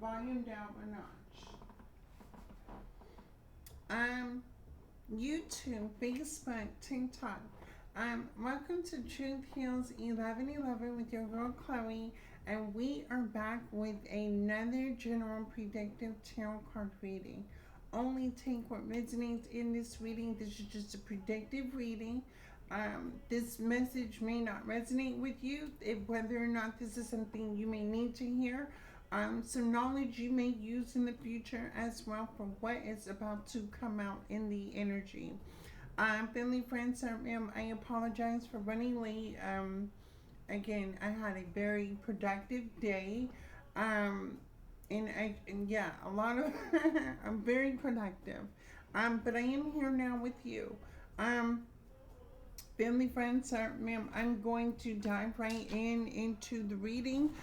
volume down a notch. YouTube, Facebook, TikTok. Welcome to Truth Heals 1111 with your girl Chloe, and we are back with another general predictive tarot card reading. Only take what resonates in this reading. This is just a predictive reading. This message may not resonate with you, whether or not this is something you may need to hear. Some knowledge you may use in the future as well for what is about to come out in the energy. Family, friends, I apologize for running late. Again, I had a very productive day. And yeah, a lot of, I'm very productive. But I am here now with you. Family, friends, I'm going to dive right into the reading.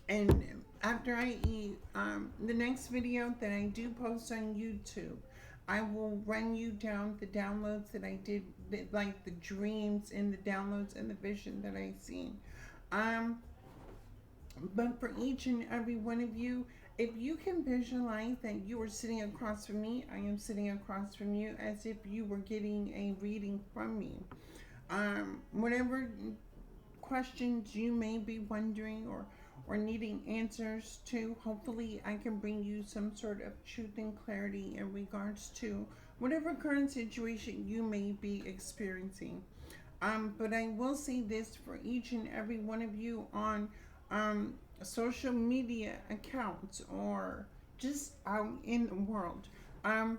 And after I eat, the next video that I do post on YouTube, I will run you down the downloads that I did, like the dreams and the downloads and the vision that I seen. But for each and every one of you, if you can visualize that you are sitting across from me, I am sitting across from you as if you were getting a reading from me. Whatever questions you may be wondering or needing answers to, hopefully I can bring you some sort of truth and clarity in regards to whatever current situation you may be experiencing. But I will say this for each and every one of you on social media accounts or just out in the world. I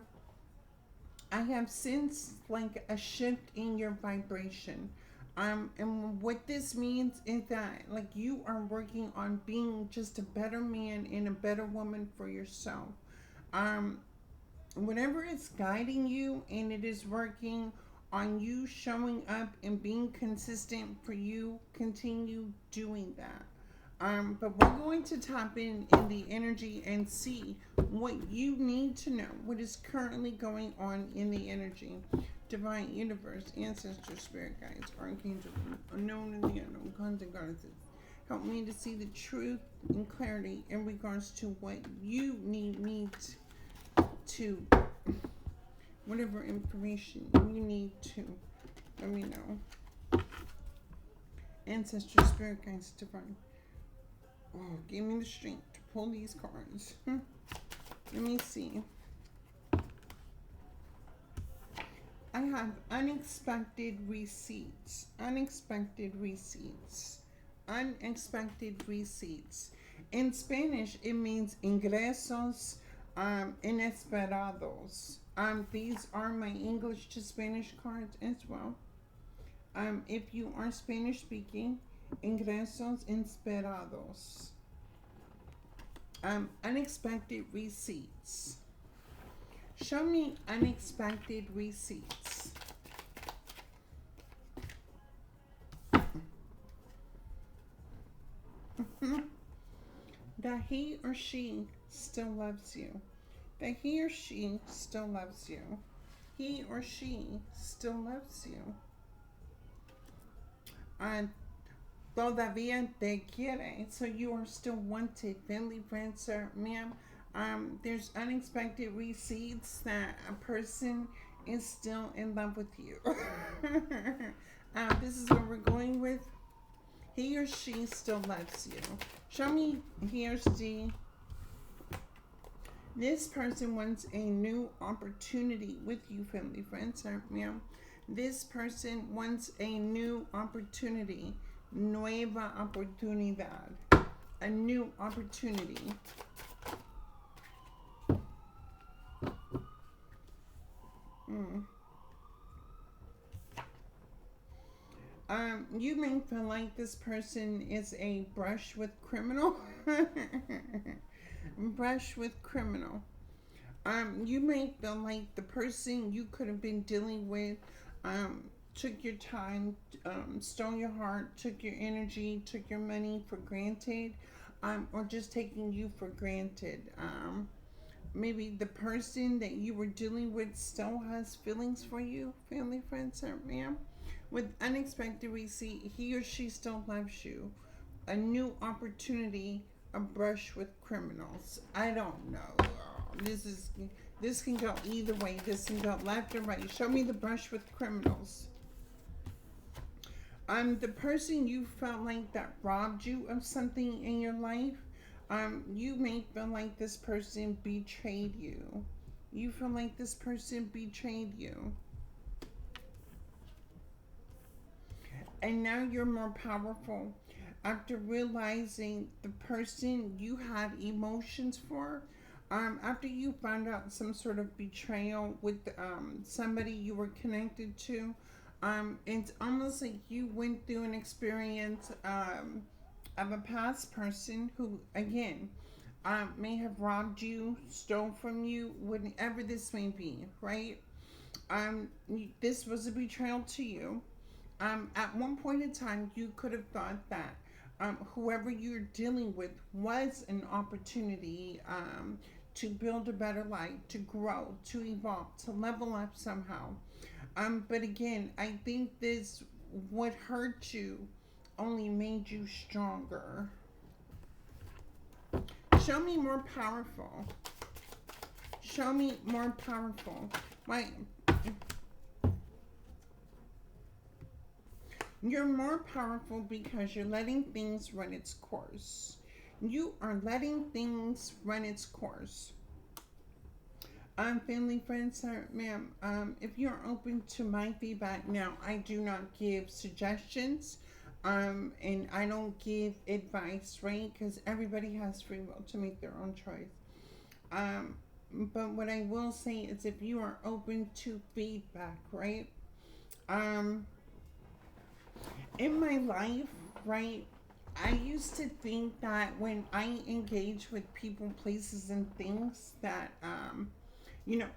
have sensed like a shift in your vibration. And what this means is that like you are working on being just a better man and a better woman for yourself. Whatever is guiding you and it is working on you showing up and being consistent for you, continue doing that. But we're going to tap in the energy and see what you need to know, what is currently going on in the energy. Divine universe, ancestors, spirit guides, archangels, unknown and the unknown, gods and goddesses. Help me to see the truth and clarity in regards to what you need me to whatever information you need to let me know. Ancestors, spirit guides, divine. Oh, give me the strength to pull these cards. Let me see. I have unexpected receipts. Unexpected receipts. Unexpected receipts. In Spanish, it means ingresos inesperados. These are my English to Spanish cards as well. If you are Spanish speaking, ingresos inesperados. Unexpected receipts. Show me unexpected receipts. That he or she still loves you. That he or she still loves you. He or she still loves you. Todavía te quiere. So you are still wanted. Family, friend, sir, ma'am. There's unexpected receipts that a person is still in love with you. This is what we're going with. He or she still loves you. Show me he or she. This person wants a new opportunity with you, family, friends, sir, ma'am. This person wants a new opportunity. Nueva oportunidad. A new opportunity. You may feel like this person is a brush with criminal. Brush with criminal. You may feel like the person you could have been dealing with took your time, stole your heart, took your energy, took your money for granted, or just taking you for granted. Maybe the person that you were dealing with still has feelings for you, family, friends, or ma'am. With unexpected receipt, he or she still loves you. A new opportunity a brush with criminals. I don't know. This can go either way. This can go left or right. Show me the brush with criminals. The person you felt like that robbed you of something in your life. You may feel like this person betrayed you. You feel like this person betrayed you. And now you're more powerful after realizing the person you had emotions for. After you found out some sort of betrayal with somebody you were connected to, it's almost like you went through an experience of a past person who, again, may have robbed you, stole from you, whatever this may be, right? This was a betrayal to you. At one point in time, you could have thought that whoever you're dealing with was an opportunity to build a better life, to grow, to evolve, to level up somehow. But again, I think this, what hurt you only made you stronger. Show me more powerful. Show me more powerful. Why? You're more powerful because you're letting things run its course. You are letting things run its course. Family, friends, sir, ma'am, if you're open to my feedback, now I do not give suggestions, and I don't give advice, right? Because everybody has free will to make their own choice. But what I will say is if you are open to feedback, right? Um, in my life, right, I used to think that when I engage with people, places, and things that,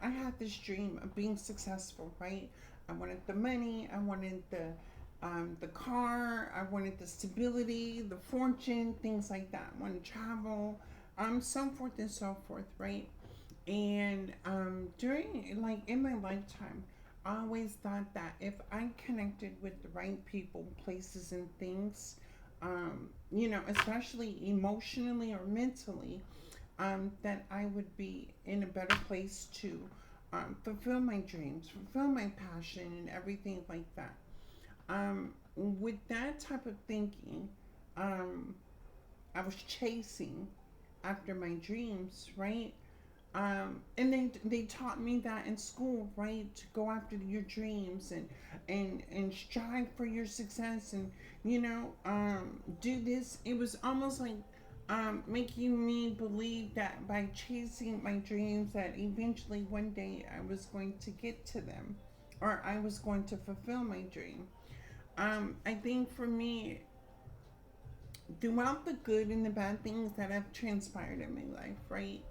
I had this dream of being successful, right? I wanted the money, I wanted the car, I wanted the stability, the fortune, things like that. I wanted to travel, so forth and so forth, right? And during, like, in my lifetime, I always thought that if I connected with the right people, places, and things, especially emotionally or mentally, that I would be in a better place to fulfill my dreams, fulfill my passion, and everything like that. With that type of thinking, um, I was chasing after my dreams, right? And they taught me that in school, right? To go after your dreams and strive for your success and do this. It was almost like making me believe that by chasing my dreams, that eventually one day I was going to get to them, or I was going to fulfill my dream. I think for me, throughout the good and the bad things that have transpired in my life, right?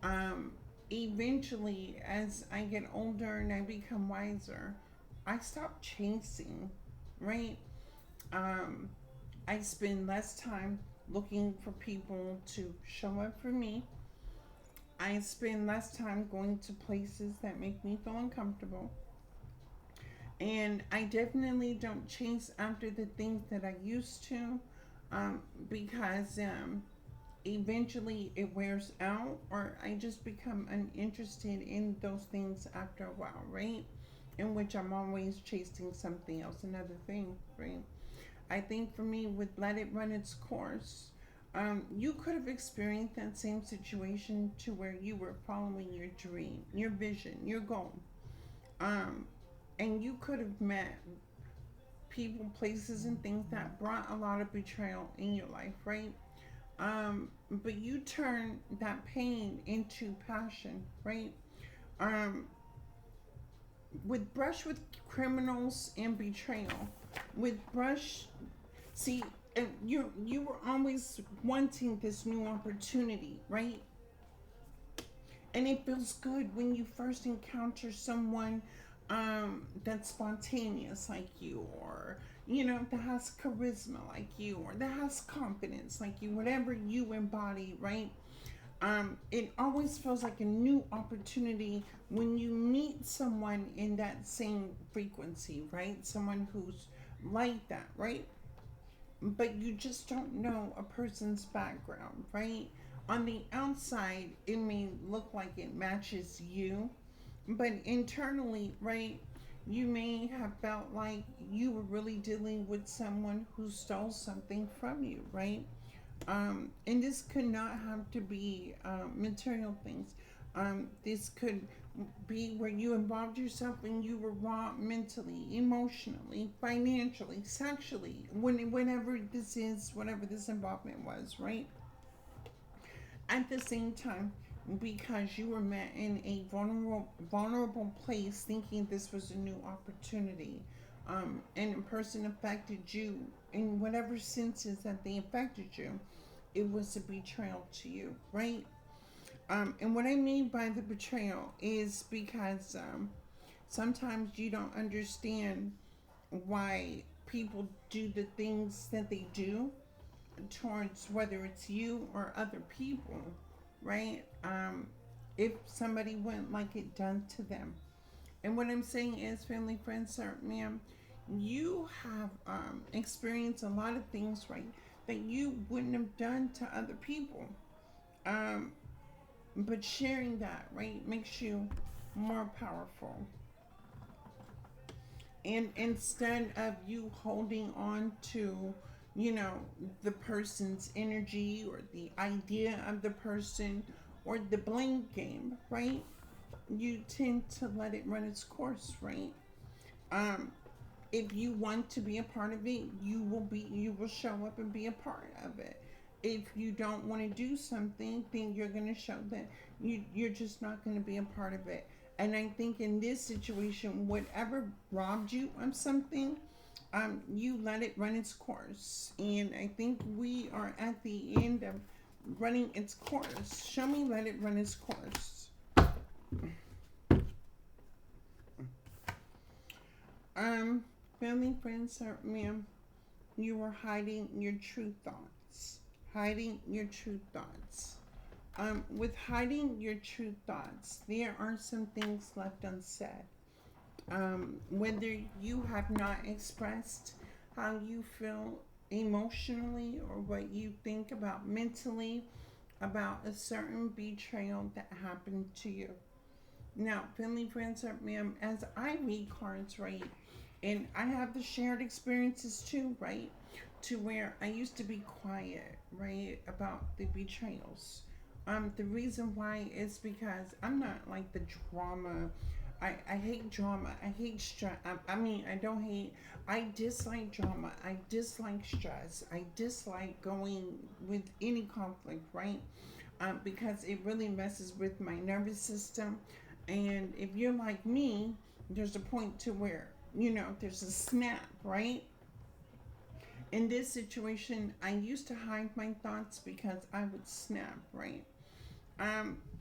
um, Eventually, as I get older and I become wiser, I stop chasing, right? Um, I spend less time looking for people to show up for me. I spend less time going to places that make me feel uncomfortable. And I definitely don't chase after the things that I used to, because eventually it wears out, or I just become uninterested in those things after a while, right? In which I'm always chasing something else, another thing, right? I think for me, with let it run its course, you could have experienced that same situation to where you were following your dream, your vision, your goal. Um, and you could have met people, places, and things that brought a lot of betrayal in your life, right? But you turn that pain into passion, right? Um, with brush with criminals and betrayal, with brush, see, you were always wanting this new opportunity, right? And it feels good when you first encounter someone that's spontaneous like you, or that has charisma like you, or that has confidence like you, whatever you embody, right? It always feels like a new opportunity when you meet someone in that same frequency, right? Someone who's like that, right? but you just don't know a person's background, right? On the outside, it may look like it matches you, but internally, right, you may have felt like you were really dealing with someone who stole something from you, right? And this could not have to be material things. This could be where you involved yourself and you were raw mentally, emotionally, financially, sexually, whenever this is, whatever this involvement was, right? At the same time, because you were met in a vulnerable place, thinking this was a new opportunity, and a person affected you in whatever senses that they affected you, it was a betrayal to you, right? And what I mean by the betrayal is because sometimes you don't understand why people do the things that they do towards whether it's you or other people, right? If somebody wouldn't like it done to them. And what I'm saying is, family, friends, sir, ma'am, you have experienced a lot of things, right, that you wouldn't have done to other people. Um, but sharing that, right, makes you more powerful. And instead of you holding on to, you know, the person's energy or the idea of the person or the blame game, right, you tend to let it run its course, right? um if you want to be a part of it, you will show up and be a part of it. If you don't want to do something, then you're going to show that you're just not going to be a part of it. And I think in this situation, whatever robbed you of something, you let it run its course. And I think we are at the end of running its course. Show me, let it run its course. um Family, friends, ma'am, you are hiding your true thoughts. Hiding your true thoughts. With hiding your true thoughts, there are some things left unsaid. Whether you have not expressed how you feel emotionally or what you think about mentally about a certain betrayal that happened to you. Now, family, friends, ma'am, as I read cards, right, and I have the shared experiences too, right, to where I used to be quiet, right, about the betrayals. The reason why is because I'm not like the drama. I hate drama. I hate stress. I mean, I don't hate. I dislike drama. I dislike stress. I dislike going with any conflict, right? Because it really messes with my nervous system. And if you're like me, there's a point to where, there's a snap, right? In this situation, I used to hide my thoughts because I would snap, right?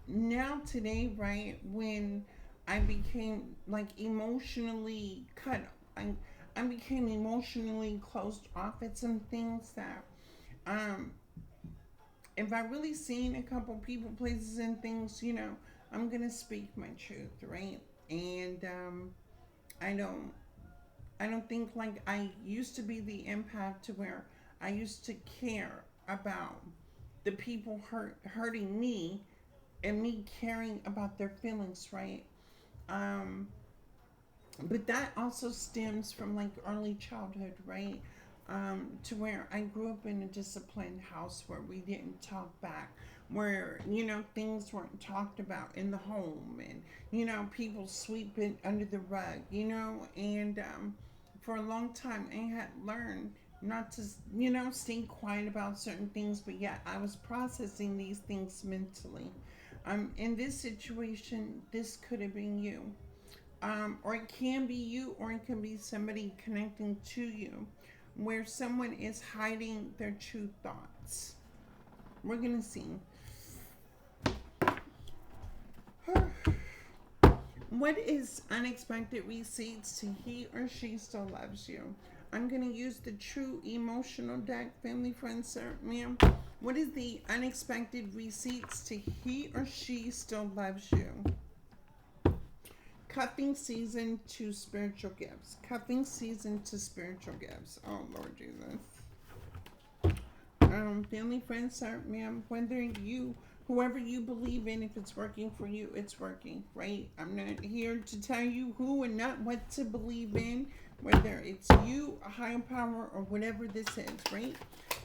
Now today, right, when I became like emotionally cut, I, I became emotionally closed off at some things that, um, if I really seen a couple people, places, and things, I'm gonna speak my truth, right? And I don't, I don't think like I used to be the empath to where I used to care about the people hurting me and me caring about their feelings, right? Um, but that also stems from like early childhood, right? To where I grew up in a disciplined house where we didn't talk back, where things weren't talked about in the home, and people sweep it under the rug, and for a long time I had learned not to stay quiet about certain things, but yet I was processing these things mentally. In this situation, this could have been you, or it can be you, or it can be somebody connecting to you, where someone is hiding their true thoughts. We're gonna see. What is unexpected receipts to he or she still loves you? I'm gonna use the true emotional deck, family, friends, sir, ma'am. What is the unexpected receipts to he or she still loves you? Cuffing season to spiritual gifts. Cuffing season to spiritual gifts. Oh, Lord Jesus. Family, friends, sir, ma'am, whoever you believe in, if it's working for you, it's working, right? I'm not here to tell you who and not what to believe in, whether it's you, a higher power, or whatever this is, right?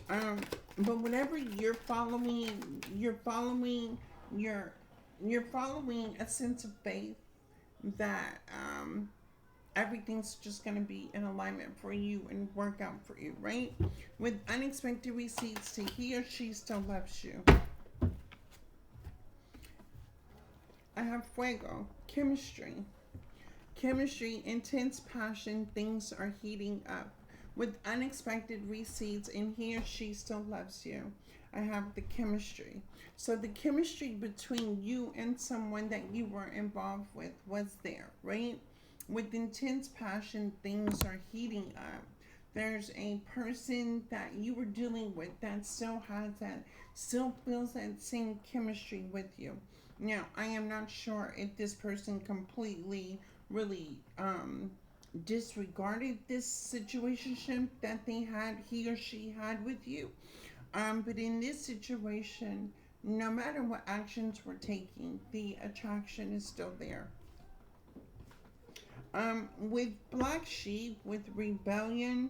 Um, but whatever you're you're following a sense of faith that everything's just going to be in alignment for you and work out for you, right? With unexpected receipts to he or she still loves you. I have fuego, chemistry. Chemistry, intense passion, things are heating up. With unexpected receipts and he or she still loves you. I have the chemistry. So the chemistry between you and someone that you were involved with was there, right? With intense passion, things are heating up. There's a person that you were dealing with that still feels that same chemistry with you. Now, I am not sure if this person completely really disregarded this situationship that he or she had with you. But in this situation, no matter what actions we're taking, the attraction is still there. With black sheep, with rebellion,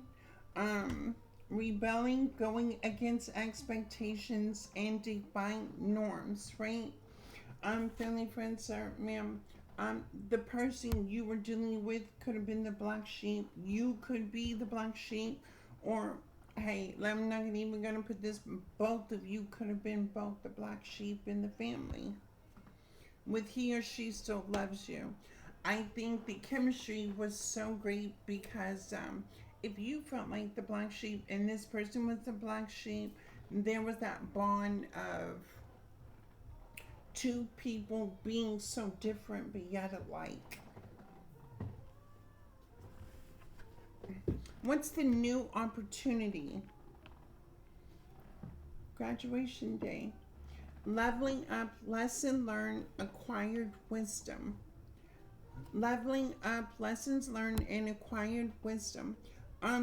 um, rebelling, going against expectations and defying norms, right? Family, friends, sir, ma'am. The person you were dealing with could have been the black sheep. You could be the black sheep, or hey, I'm not even gonna put this. Both of you could have been both the black sheep in the family. With he or she still loves you. I think the chemistry was so great because if you felt like the black sheep and this person was the black sheep, there was that bond of two people being so different but yet alike. What's the new opportunity? Graduation day. Leveling up, lesson learned, acquired wisdom. Leveling up, lessons learned, and acquired wisdom.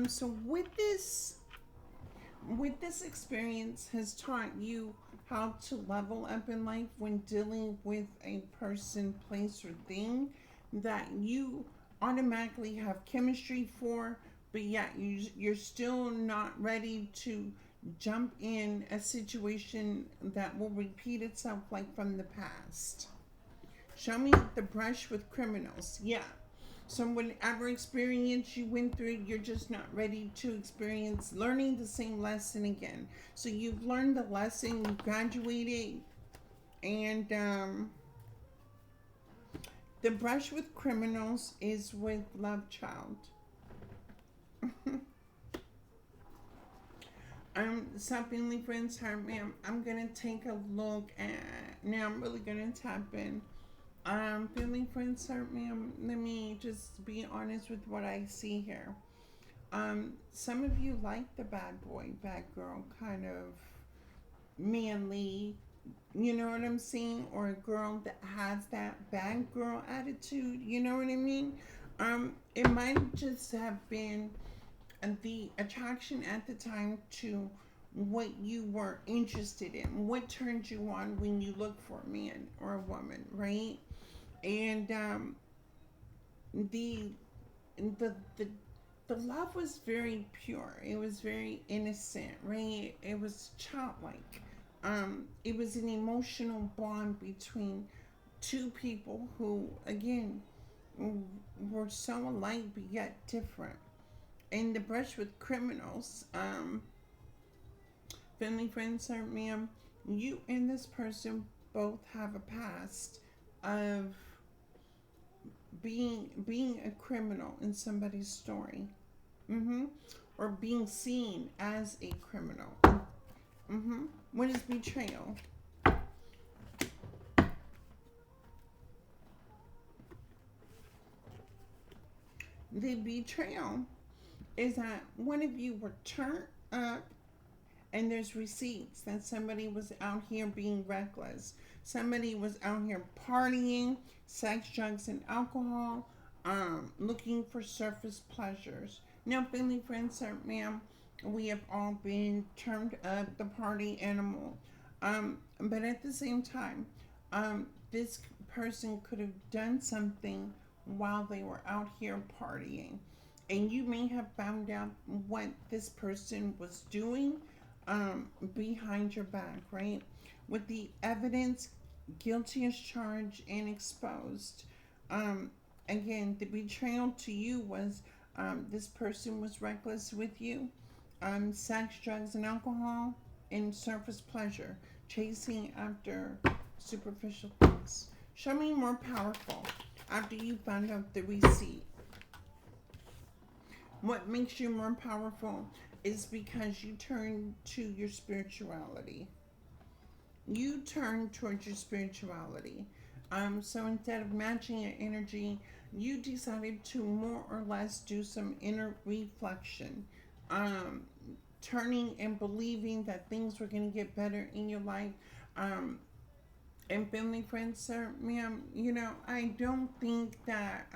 So with this experience has taught you how to level up in life when dealing with a person, place, or thing that you automatically have chemistry for, but yet you're still not ready to jump in a situation that will repeat itself like from the past. Show me the brush with criminals. Yeah. So whatever experience you went through, you're just not ready to experience learning the same lesson again. So you've learned the lesson, you graduated, and the brush with criminals is with love child. So family, friends, heart, ma'am, I'm gonna take a look at now. I'm really gonna tap in. Family, friends, sir, ma'am, let me just be honest with what I see here. Some of you like the bad boy, bad girl kind of manly, you know what I'm saying? Or a girl that has that bad girl attitude, you know what I mean? It might just have been the attraction at the time to what you were interested in, what turned you on when you look for a man or a woman, right? And the the the the love was very pure. It was very innocent, right? It was childlike. It was an emotional bond between two people who, again, were so alike but yet different. In the brush with criminals, family, friends, sir, ma'am, you and this person both have a past of being a criminal in somebody's story, or being seen as a criminal. What is betrayal? The betrayal is that one of you were turned up and there's receipts that somebody was out here being reckless. Somebody was out here partying, sex, drugs, and alcohol, looking for surface pleasures. Now, family, friends, sir, ma'am, We have all been turned up the party animal. But at the same time, this person could have done something while they were out here partying. And you may have found out what this person was doing behind your back, right? With the evidence, guilty as charged and exposed. Um, Again, the betrayal to you was this person was reckless with you. Sex, drugs, and alcohol, and surface pleasure, chasing after superficial things. Show me more powerful after you found out the receipt. What makes you more powerful is because you turn to your spirituality. You turn towards your spirituality. So instead of matching your energy, you decided to more or less do some inner reflection. Um, Turning and believing that things were going to get better in your life. Um, and family friends, sir, ma'am, I don't think that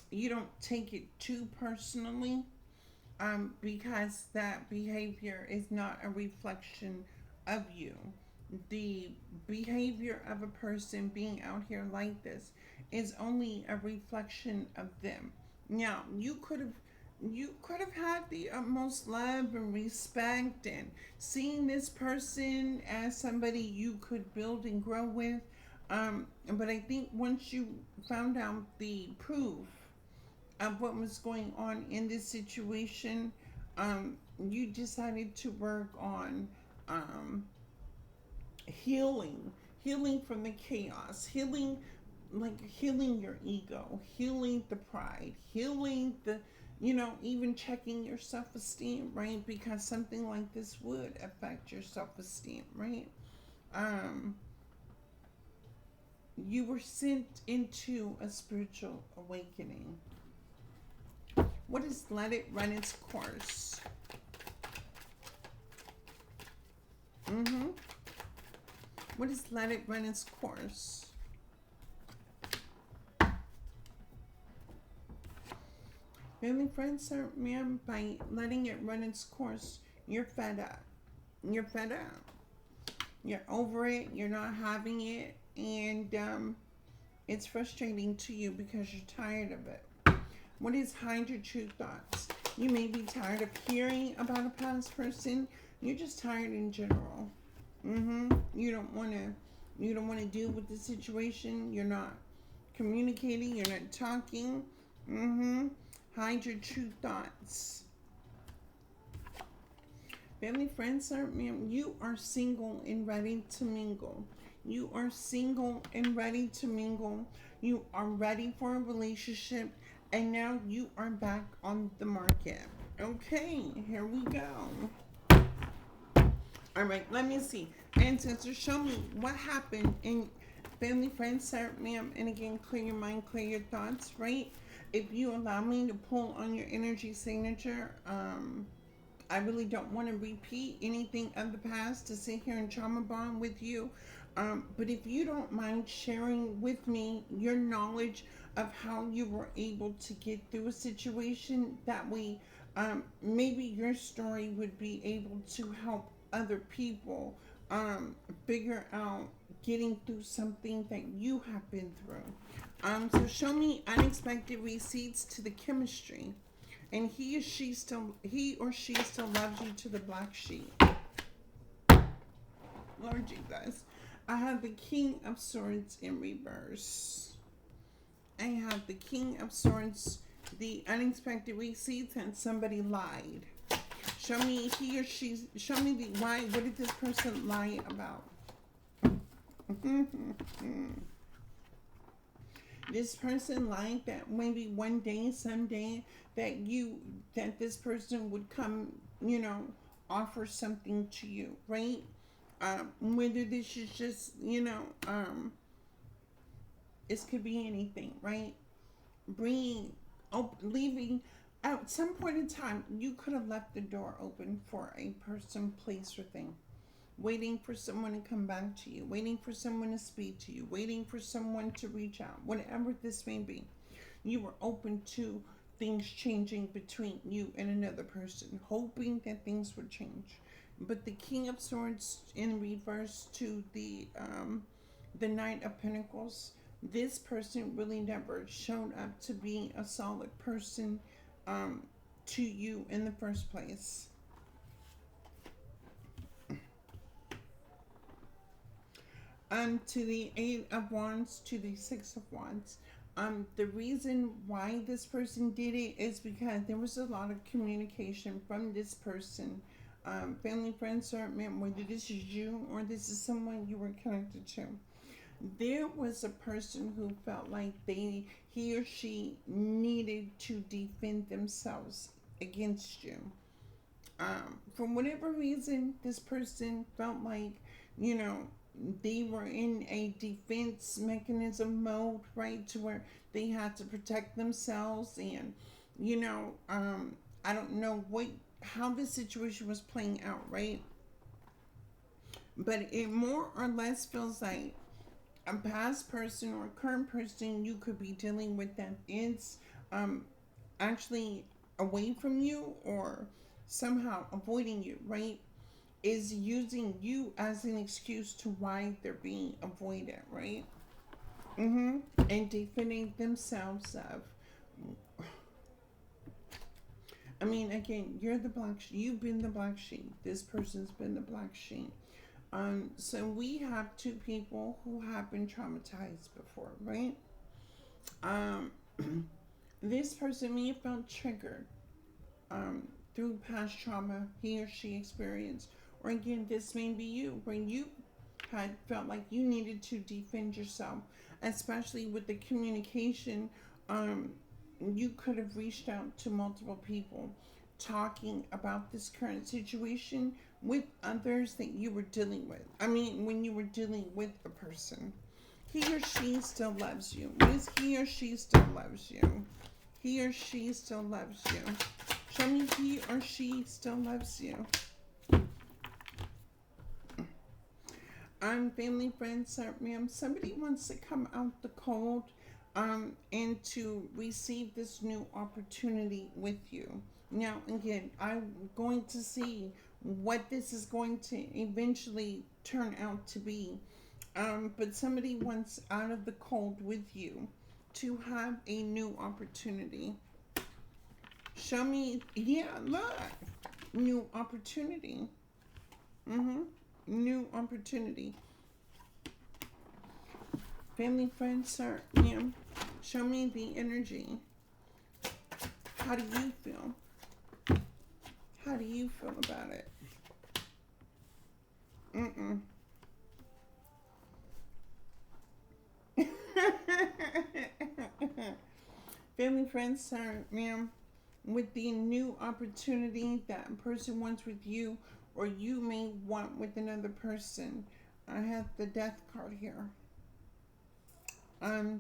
you don't take it too personally, because that behavior is not a reflection of you. The behavior of a person being out here like this is only a reflection of them. Now, you could have had the utmost love and respect and seeing this person as somebody you could build and grow with. But I think once you found out the proof of what was going on in this situation, you decided to work on um, healing, healing from the chaos, healing, like healing your ego, healing the pride, healing the, even checking your self-esteem, right? Because something like this would affect your self-esteem, right? Um, you were sent into a spiritual awakening. What is let it run its course? Mm-hmm. What is let it run its course? Family, friends, sir, ma'am, by letting it run its course, you're fed up. You're fed up. You're over it. You're not having it. And it's frustrating to you because you're tired of it. What is hide your true thoughts? You may be tired of hearing about a past person. You're just tired in general. You don't want to. You don't want to deal with the situation. You're not communicating. You're not talking. Hide your true thoughts. Family, friends, sir, ma'am, you are single and ready to mingle. You are single and ready to mingle. You are ready for a relationship, and now you are back on the market. Okay, here we go. All right, let me see. Ancestors, show me what happened in family, friends, sir, ma'am, and again, clear your mind, clear your thoughts, right? If you allow me to pull on your energy signature, I really don't want to repeat anything of the past to sit here and trauma bond with you. But if you don't mind sharing with me your knowledge of how you were able to get through a situation, that way maybe your story would be able to help other people figure out getting through something that you have been through. So show me unexpected receipts to the chemistry. And he or she still loves you to the black sheep. Lord Jesus. I have the King of Swords in reverse. I have the King of Swords, the unexpected receipts, and somebody lied. Show me he or she, show me the why, what did this person lie about? This person lied that maybe one day, someday, that this person would come, offer something to you, right? Whether this is just, this could be anything, right? Bringing, leaving, at some point in time, you could have left the door open for a person, place, or thing. Waiting for someone to come back to you, waiting for someone to speak to you, waiting for someone to reach out, whatever this may be. You were open to things changing between you and another person, hoping that things would change. But the King of Swords in reverse to the Knight of Pentacles, this person really never showed up to be a solid person um, to you in the first place. To the Eight of Wands, to the Six of Wands. The reason why this person did it is because there was a lot of communication from this person. Family, friends, certain, whether this is you or this is someone you were connected to. There was a person who felt like he or she needed to defend themselves against you. For whatever reason, this person felt like, you know, they were in a defense mechanism mode, right? To where they had to protect themselves. And, you know, I don't know how the situation was playing out, right? But it more or less feels like a past person or a current person you could be dealing with that is um, actually away from you or somehow avoiding you, right? Is using you as an excuse to why they're being avoided, right? And defending themselves of. I mean, again, you're the black sheep. You've been the black sheep. This person's been the black sheep. So we have two people who have been traumatized before, right? Um, this person may have felt triggered um, through past trauma he or she experienced. Or again, this may be you, when you had felt like you needed to defend yourself, especially with the communication. Um, you could have reached out to multiple people talking about this current situation with others that you were dealing with. I mean, when you were dealing with a person, he or she still loves you. He or she still loves you. He or she still loves you. Show me he or she still loves you. Family, friends, ma'am. Somebody wants to come out the cold and to receive this new opportunity with you. Now, again, I'm going to see what this is going to eventually turn out to be. But somebody wants out of the cold with you to have a new opportunity. Show me, yeah, look, new opportunity. New opportunity. Family, friends, sir, ma'am, show me the energy. How do you feel? How do you feel about it? Family, friends, sir, ma'am, with the new opportunity that a person wants with you or you may want with another person. I have the death card here.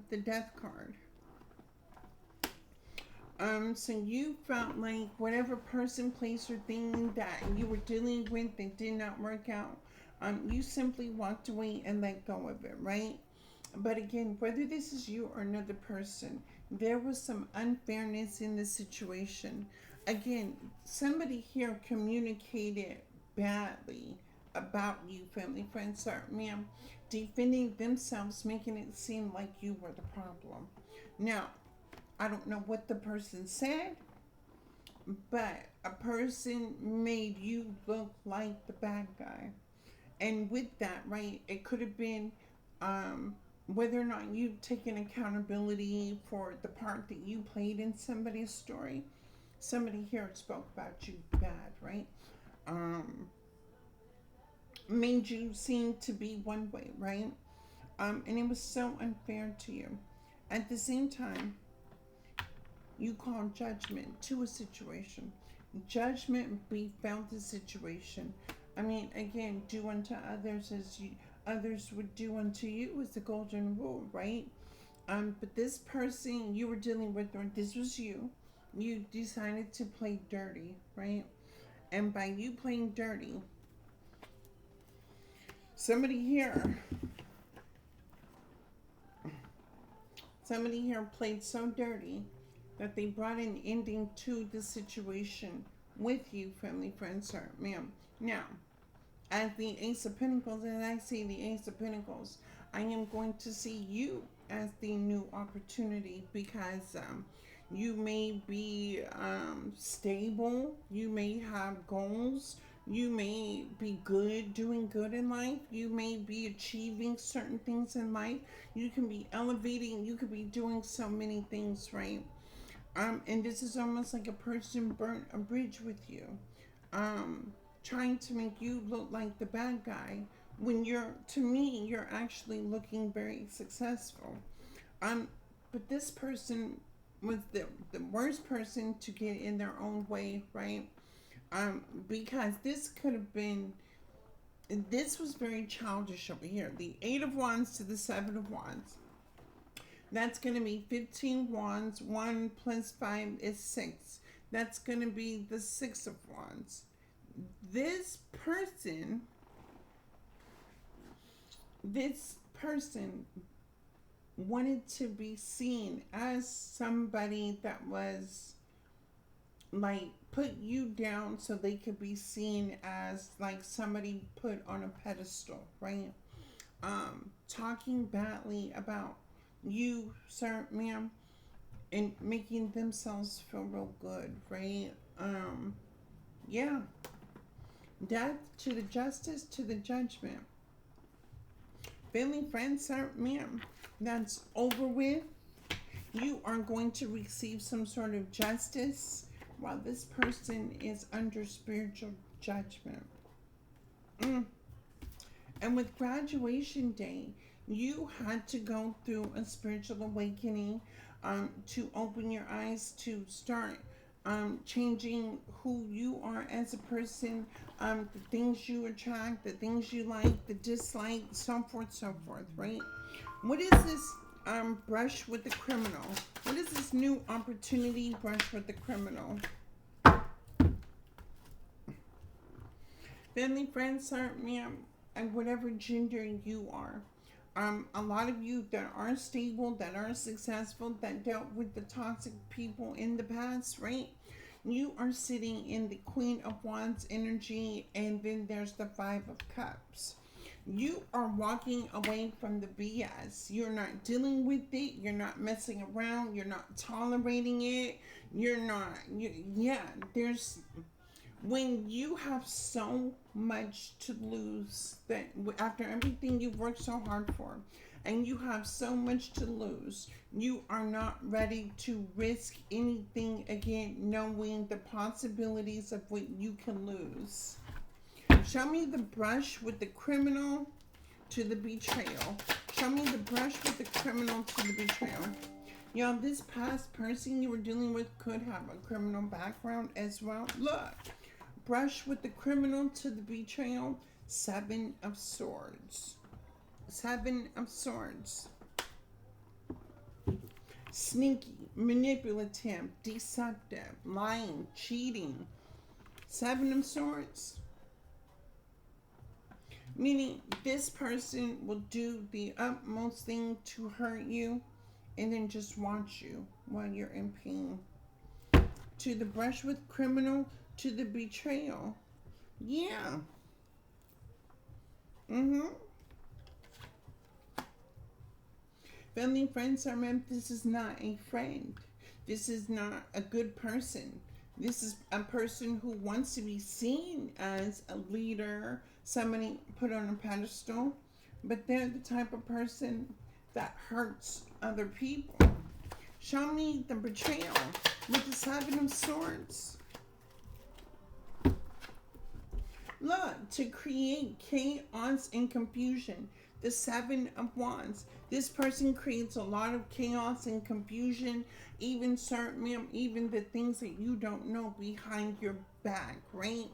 The death card. So you felt like whatever person, place, or thing that you were dealing with that did not work out, you simply walked away and let go of it, right? But again, whether this is you or another person, there was some unfairness in the situation. Again, somebody here communicated badly about you, family, friends, or ma'am, defending themselves, making it seem like you were the problem. Now, I don't know what the person said, but a person made you look like the bad guy. And with that, right, it could have been whether or not you've taken accountability for the part that you played in somebody's story. Somebody here spoke about you bad, right? Um, Made you seem to be one way, right? And it was so unfair to you. At the same time, you call judgment to a situation. Judgment befell the situation. I mean, again, do unto others as others would do unto you is the golden rule, right? But this person you were dealing with, or this was you, you decided to play dirty, right? And by you playing dirty, somebody here, somebody here played so dirty that they brought an ending to the situation with you, family, friends, sir, ma'am. Now, as the Ace of Pentacles, and I see the Ace of Pentacles, I am going to see you as the new opportunity, because you may be stable, you may have goals, you may be good, doing good in life, you may be achieving certain things in life, you can be elevating, you could be doing so many things, right? And this is almost like a person burnt a bridge with you, trying to make you look like the bad guy, when to me, you're actually looking very successful. But this person was the worst person to get in their own way, right? Because this was very childish over here. The Eight of Wands to the Seven of Wands. That's going to be 15 wands. 1 plus 5 is 6. That's going to be the Six of Wands. This person wanted to be seen as somebody that was like, put you down so they could be seen as like somebody put on a pedestal, right? Talking badly about you, sir, ma'am, and making themselves feel real good, right? Yeah. Death to the justice, to the judgment. Family, friends, sir, ma'am, that's over with. You are going to receive some sort of justice while this person is under spiritual judgment. And with graduation day, you had to go through a spiritual awakening, to open your eyes, to start changing who you are as a person, the things you attract, the things you like, the dislike, so forth, right? What is this brush with the criminal? What is this new opportunity brush with the criminal? Family, friends, sir, ma'am, and whatever gender you are. A lot of you that are stable, that are successful, that dealt with the toxic people in the past, right? You are sitting in the Queen of Wands energy, and then there's the Five of Cups. You are walking away from the BS. You're not dealing with it. You're not messing around. You're not tolerating it. There's, when you have so much to lose, that after everything you've worked so hard for, and you have so much to lose, you are not ready to risk anything again, knowing the possibilities of what you can lose. Show me the brush with the criminal to the betrayal. Show me the brush with the criminal to the betrayal. Y'all, this past person you were dealing with could have a criminal background as well. Look. Brush with the criminal to the betrayal. Seven of Swords. Seven of Swords. Sneaky, manipulative, deceptive, lying, cheating. Seven of Swords. Meaning this person will do the utmost thing to hurt you and then just watch you while you're in pain. To the brush with criminal, to the betrayal. Yeah. Family, friends, I meant this is not a friend. This is not a good person. This is a person who wants to be seen as a leader, somebody put on a pedestal, but they're the type of person that hurts other people. Show me the betrayal with the Seven of Swords. Look, to create chaos and confusion. The Seven of Wands. This person creates a lot of chaos and confusion, even even the things that you don't know behind your back, right?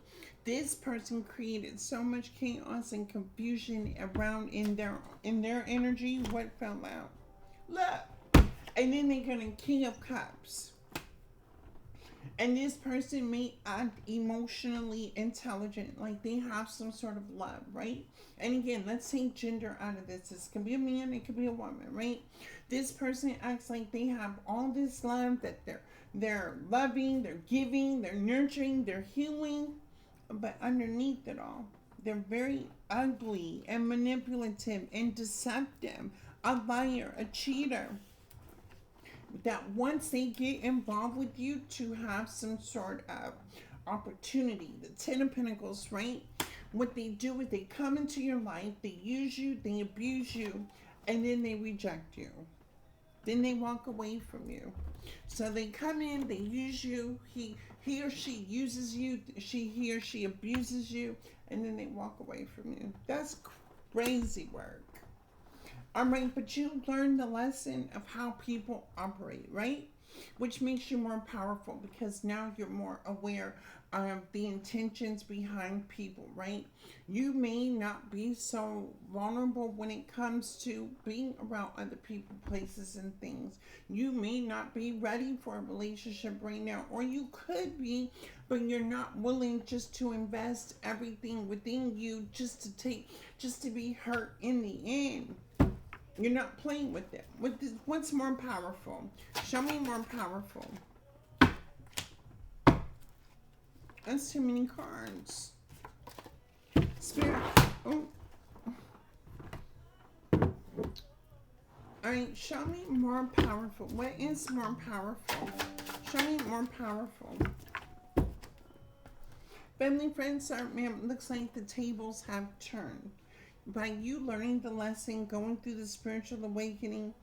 This person created so much chaos and confusion around in their energy. What fell out? Look. And then they got a King of Cups. And this person may act emotionally intelligent, like they have some sort of love, right? And again, let's take gender out of this. This could be a man, it could be a woman, right? This person acts like they have all this love, that they're loving, they're giving, they're nurturing, they're healing, but underneath it all, they're very ugly and manipulative and deceptive, a liar, a cheater, that once they get involved with you to have some sort of opportunity, the Ten of Pentacles, right? What they do is they come into your life, they use you, they abuse you, and then they reject you. Then they walk away from you. So they come in, they use you, he or she uses you, he or she abuses you, and then they walk away from you. That's crazy work. All right, but you learn the lesson of how people operate, right? Which makes you more powerful because now you're more aware of the intentions behind people, right? You may not be so vulnerable when it comes to being around other people, places, and things. You may not be ready for a relationship right now, or you could be, but you're not willing just to invest everything within you just to be hurt in the end. You're not playing with it. What's more powerful? Show me more powerful. That's too many cards. Spirit. Oh. Alright, show me more powerful. What is more powerful? Show me more powerful. Family, friends, ma'am, looks like the tables have turned. By you learning the lesson, going through the spiritual awakening,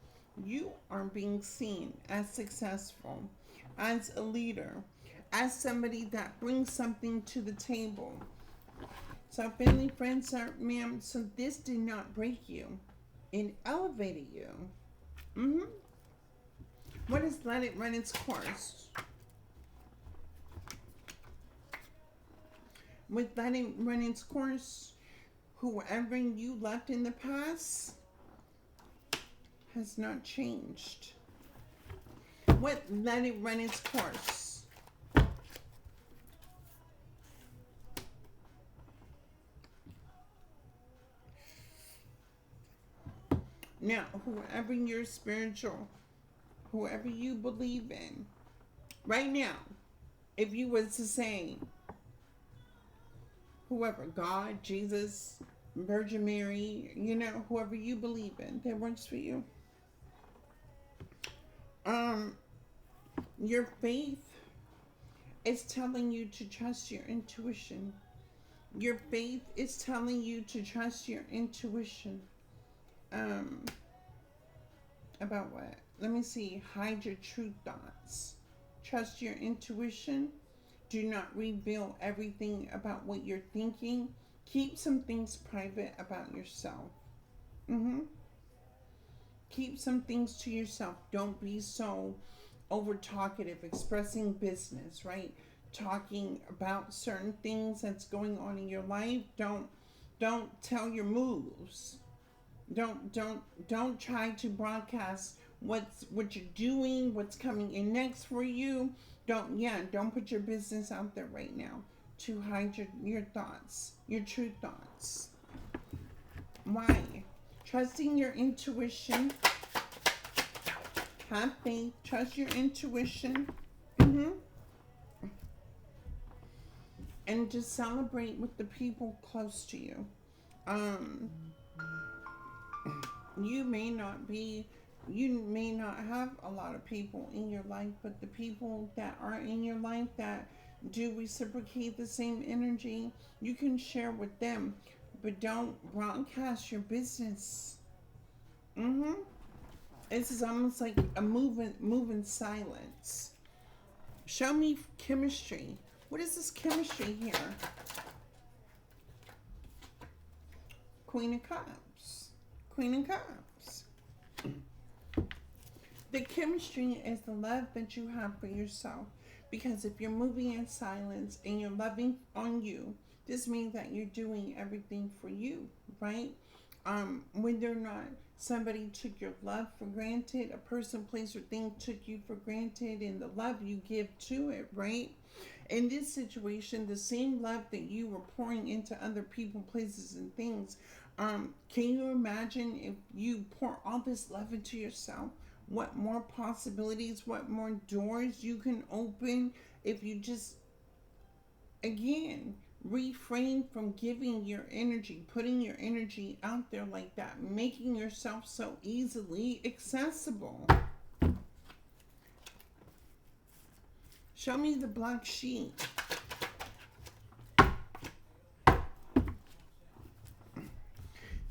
you are being seen as successful, as a leader, as somebody that brings something to the table. So, family, friends, ma'am, so this did not break you. It elevated you. What is let it run its course? With letting run its course, whoever you left in the past has not changed. What let it run its course? Now, whoever you're spiritual, whoever you believe in, right now, if you was to say, whoever, God, Jesus, Virgin Mary, whoever you believe in, that works for you. Your faith is telling you to trust your intuition. Your faith is telling you to trust your intuition. About what? Let me see. Hide your true thoughts. Trust your intuition. Do not reveal everything about what you're thinking. Keep some things private about yourself. Keep some things to yourself. Don't be so over talkative, expressing business, right? Talking about certain things that's going on in your life. Don't tell your moves. Don't try to broadcast what you're doing, what's coming in next for you. Don't put your business out there right now. To hide your thoughts, your true thoughts. Why? Trusting your intuition. Have faith. Trust your intuition. And just celebrate with the people close to you. You may not have a lot of people in your life, but the people that are in your life that do reciprocate the same energy, you can share with them, but don't broadcast your business. This is almost like a moving silence. Show me chemistry. What is this chemistry here? Queen of Cups. Queen of Cups. The chemistry is the love that you have for yourself. Because if you're moving in silence and you're loving on you, this means that you're doing everything for you, right? whether or not somebody took your love for granted, a person, place, or thing took you for granted, and the love you give to it, right? In this situation, the same love that you were pouring into other people, places, and things, can you imagine if you pour all this love into yourself? What more possibilities, what more doors you can open if you just, again, refrain from giving your energy, putting your energy out there like that, making yourself so easily accessible. Show me the black sheep.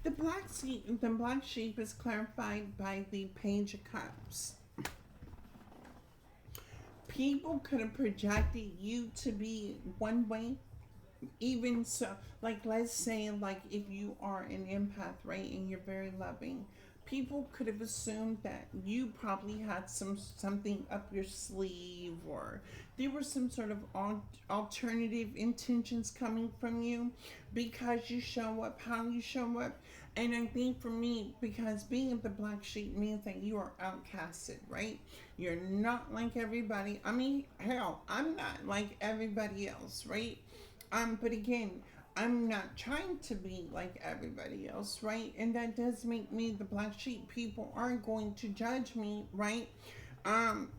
The black sheep is clarified by the Page of Cups. People could have projected you to be one way, even so, like, let's say, like, if you are an empath, right, and you're very loving, people could have assumed that you probably had something up your sleeve, or there were some sort of alternative intentions coming from you because you show up how you show up. And I think for me, because being the black sheep means that you are outcasted, right? You're not like everybody. I mean, hell, I'm not like everybody else, right? But again, I'm not trying to be like everybody else, right? And that does make me the black sheep. People are going to judge me, right? Um,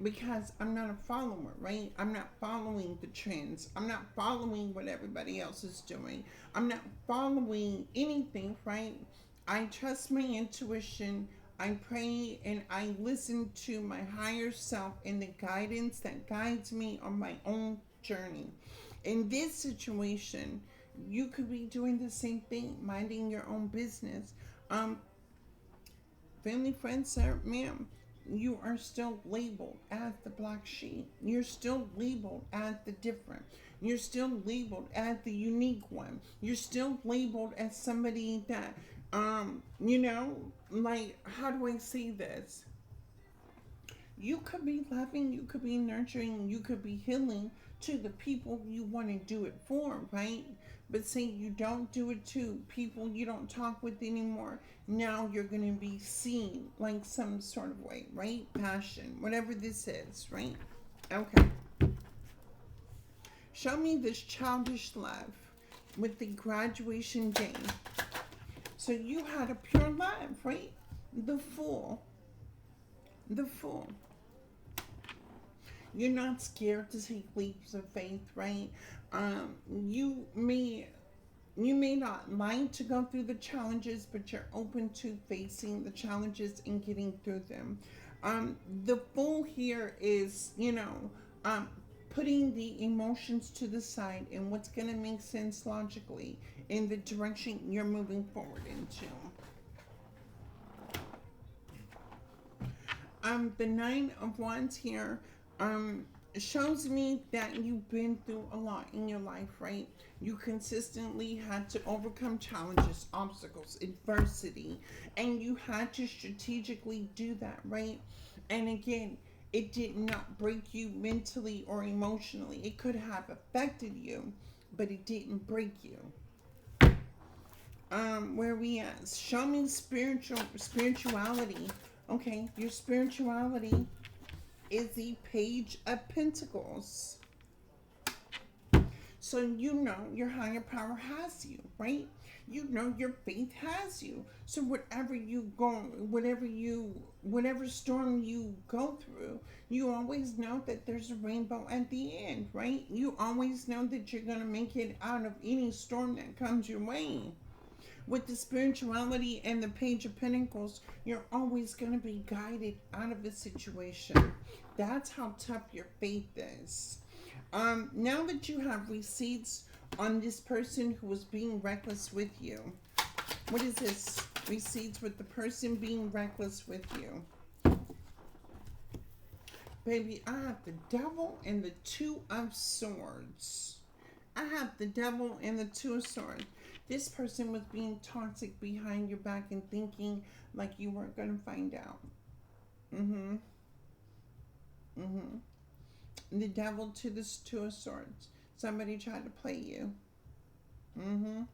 because I'm not a follower, right? I'm not following the trends. I'm not following what everybody else is doing. I'm not following anything, right? I trust my intuition. I pray and I listen to my higher self and the guidance that guides me on my own journey. In this situation, you could be doing the same thing, minding your own business. Um, Family, friends, sir, ma'am, you are still labeled as the black sheep. You're still labeled as the different. You're still labeled as the unique one. You're still labeled as somebody that, like, how do I say this? You could be loving, you could be nurturing, you could be healing to the people you want to do it for, right? But say you don't do it to people you don't talk with anymore. Now you're going to be seen like some sort of way, right? Passion, whatever this is, right? Okay. Show me this childish love with the graduation day. So you had a pure love, right? The fool. The fool. You're not scared to take leaps of faith, right? Um, you may you may not like to go through the challenges, but you're open to facing the challenges and getting through them. The fool here is, putting the emotions to the side and what's going to make sense logically in the direction you're moving forward into. The Nine of Wands here um, shows me that you've been through a lot in your life, right? You consistently had to overcome challenges, obstacles, adversity, and you had to strategically do that, right? And again, it did not break you mentally or emotionally. It could have affected you, but it didn't break you. Where we at? Show me spirituality. Okay, your spirituality is the Page of Pentacles. So you know your higher power has you, right? You know your faith has you. So whatever storm you go through, you always know that there's a rainbow at the end, right? You always know that you're gonna make it out of any storm that comes your way. With the spirituality and the Page of Pentacles, you're always going to be guided out of a situation. That's how tough your faith is. Now that you have receipts on this person who was being reckless with you, what is this? Receipts with the person being reckless with you. Baby, I have the Devil and the Two of Swords. I have the Devil and the Two of Swords. This person was being toxic behind your back and thinking like you weren't going to find out. Mm-hmm. Mm-hmm. The Devil to the Two of Swords. Somebody tried to play you. Mm-hmm.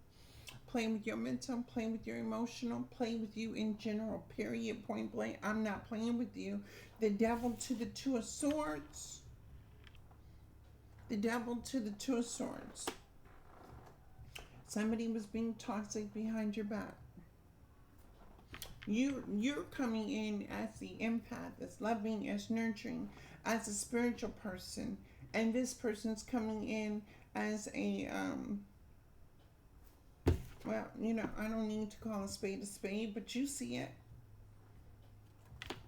Play with your mental, play with your emotional, play with you in general, period, point blank. I'm not playing with you. The devil to the two of swords. The devil to the two of swords. Somebody was being toxic behind your back. You're coming in as the empath, as loving, as nurturing, as a spiritual person, and this person's coming in as a well, I don't need to call a spade, but you see it.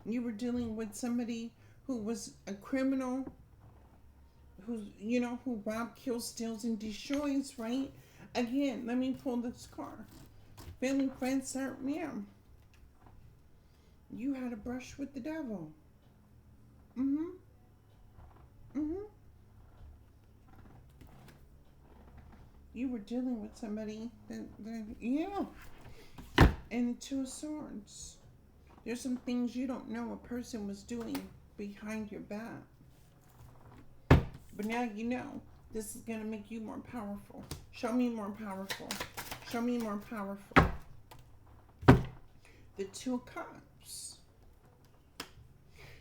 You were dealing with somebody who was a criminal, who robbed, kills, steals, and destroys, right? Again, let me pull this card. Family, friends, sir, ma'am. You had a brush with the devil. Mm-hmm. Mm-hmm. You were dealing with somebody yeah. And the two of swords. There's some things you don't know a person was doing behind your back. But now you know. This is going to make you more powerful. Show me more powerful. Show me more powerful. The two of cups.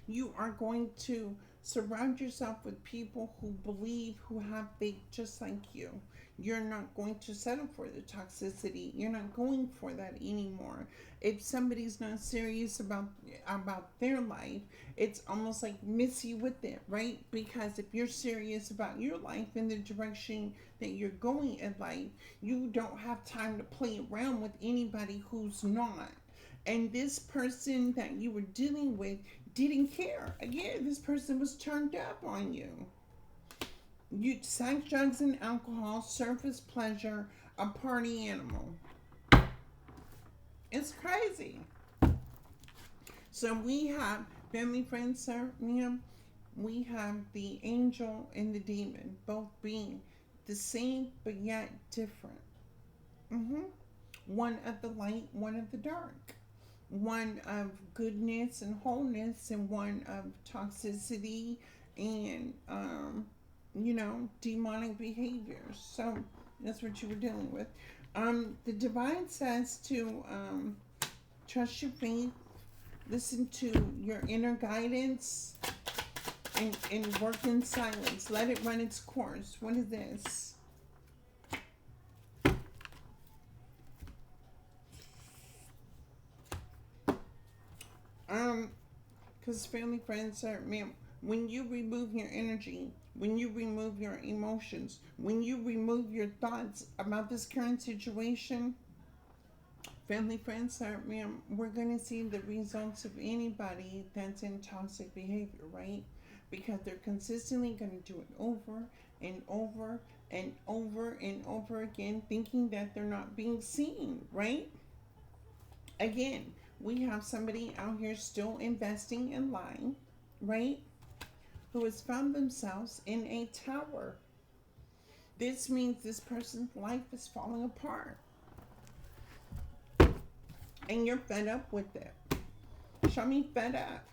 You are going to surround yourself with people who believe, who have faith just like you. You're not going to settle for the toxicity. You're not going for that anymore. If somebody's not serious about their life, it's almost like miss you with it, right? Because if you're serious about your life and the direction that you're going in life, you don't have time to play around with anybody who's not. And this person that you were dealing with didn't care. Again, this person was turned up on you. You sex, drugs, and alcohol, surface pleasure, a party animal. It's crazy. So we have family, friends, sir, ma'am. We have the angel and the demon, both being the same but yet different. Mm-hmm. One of the light, one of the dark. One of goodness and wholeness, and one of toxicity and demonic behaviors. So that's what you were dealing with. The divine says to trust your faith, listen to your inner guidance, and work in silence. Let it run its course. What is this? Because family, friends, are, ma'am, when you remove your energy, when you remove your emotions, when you remove your thoughts about this current situation, family, friends, sir, ma'am, we're going to see the results of anybody that's in toxic behavior, right? Because they're consistently going to do it over and over and over and over again, thinking that they're not being seen, right? Again, we have somebody out here still investing in lying, right? Who has found themselves in a tower. This means this person's life is falling apart. And you're fed up with it. Show me fed up.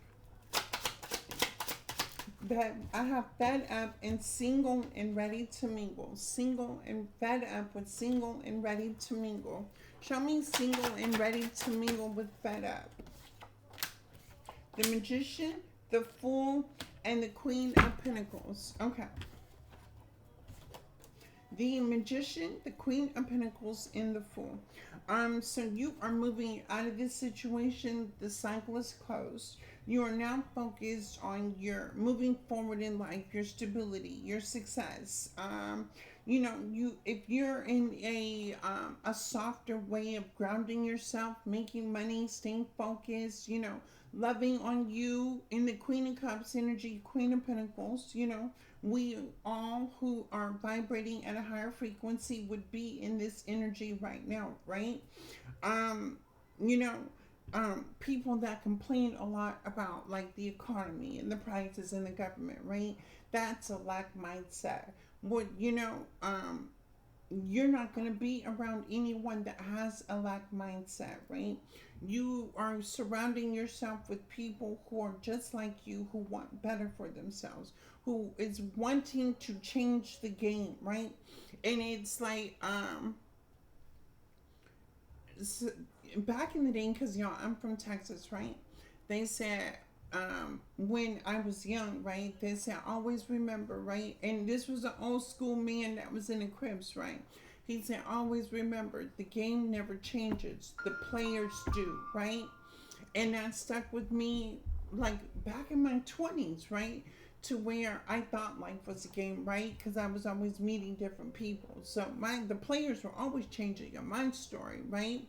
That I have fed up and single and ready to mingle. Single and fed up with single and ready to mingle. Show me single and ready to mingle with fed up. The Magician, the Fool, and the Queen of Pentacles. Okay. The Magician, the Queen of Pentacles, and the Fool. So you are moving out of this situation. The cycle is closed. You are now focused on your moving forward in life, your stability, your success. If you're in a softer way of grounding yourself, making money, staying focused, loving on you in the Queen of Cups energy, Queen of Pentacles, we all who are vibrating at a higher frequency would be in this energy right now, right? Um, you know, People that complain a lot about like the economy and the prices and the government, right? That's a lack mindset. You're not going to be around anyone that has a lack mindset, right? You are surrounding yourself with people who are just like you, who want better for themselves, who is wanting to change the game, right? And it's like back in the day, because y'all, I'm from Texas, right? They said, when I was young, right? They said, always remember, right? And this was an old school man that was in the cribs, right? He said, always remember, the game never changes, the players do, right? And that stuck with me, like back in my 20s, right? To where I thought life was a game, right? Because I was always meeting different people. So the players were always changing your mind story, right?